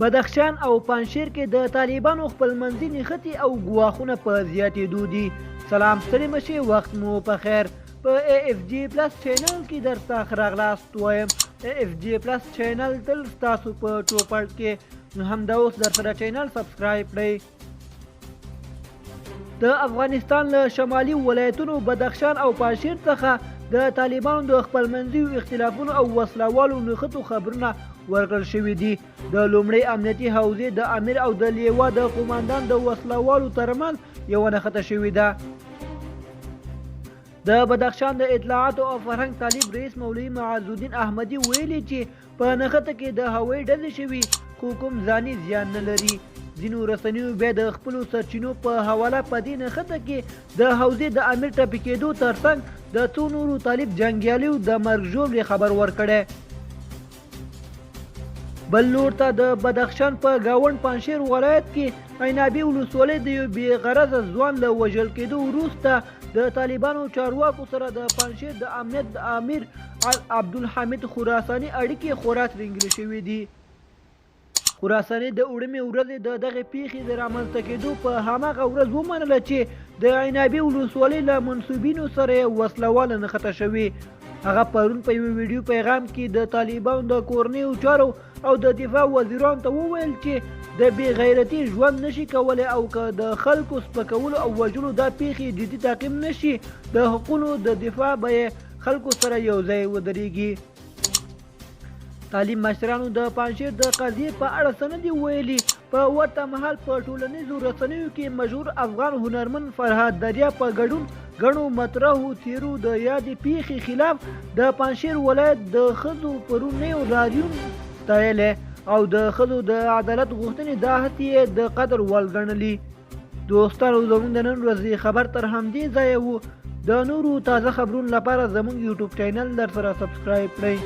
بدخشان او پنجشیر کې د طالبانو خپلمنځي نښتې او ګواښونه په زیاتېدو دي. سلام ستړي مه شئ، وخت مو په خیر. په AFG پلس چینل کې درته ښه راغلاست وایم. AFG پلس چینل تل ستاسو په چوپړ کې، نو همدا اوس درسره چینل سبسکرایب کړئ. د افغانستان له شمالي ولایتونو بدخشان او پنجشیر څخه د طالبانو د خپلمنځي اختلافونو او وسلوالو نښتو خبرونه ورکړل شوي دي. د لومړۍ امنیتي حوزې د امیر او د لیوا د قوماندان د وسلوالو ترمنځ یوه نښته شوې ده. د بدخشان د اطلاعاتو او فرهنګ طالب رئیس مولوي معز الدین احمدي ویلي چې په نښته کې د هوایي ډزې شوي خو کوم ځاني زیان نه لري. ځینو رسنیو بیا د خپلو سرچینو په حواله په دې نښته کې د حوزې د امیر ټپي کېدو ترڅنګ د څو نورو طالب جنګیالیو د مرګ ژوبلې خبر ورکړی. بل لور ته د بدخشان په ګاونډ پنجشیر ولایت کې عینابي ولسوالۍ د یو بې غرضه ځوان له وژل کېدو وروسته د طالبانو چارواکو سره د پنجشیر د امنیت د امیر عبدالحمید خراساني اړیکې خورا ترنګلې شوې دي. خراساني د اوړمې ورځې د دغې پیښې د رامنځته کېدو په هماغه ورځ ومنله چې د عینابي ولسوالۍ له منصوبینو سره یې وسلواله نښته شوې. هغه پرون په یو ویډیو پیغام کې د طالبانو د کورنیو چارو او د دفاع وزیرانو ته وویل چې د بې غیرتي ژوند نشي کولی او که د خلکو سپکولو او وژلو دا پیښې جدي تعقیب نشي، د حقونو د دفاع به یې خلکو سره یو ځای ودرېږي. تعلیم مشرانو د پنجشیر د قضیې په اړه څه نه دي ویلي. په ورته مهال په ټولنیزو رسنیو کې مشهور افغان هنرمند فرهاد دریا په ګډون ګڼو مطرحو څیرو د یادې پیښې خلاف د پنجشیر ولایت د ښځو پرونیو راډیون ستایلی او د ښځو د عدالت غوښتنې دا هڅې یې د قدر وړ ګڼلي. دوستانو، زموږ د نن ورځې خبر تر همدې ځایه و. د نورو تازه خبرونو لپاره زموږ یوټیوب چینل درسره سبسکرایب کړئ.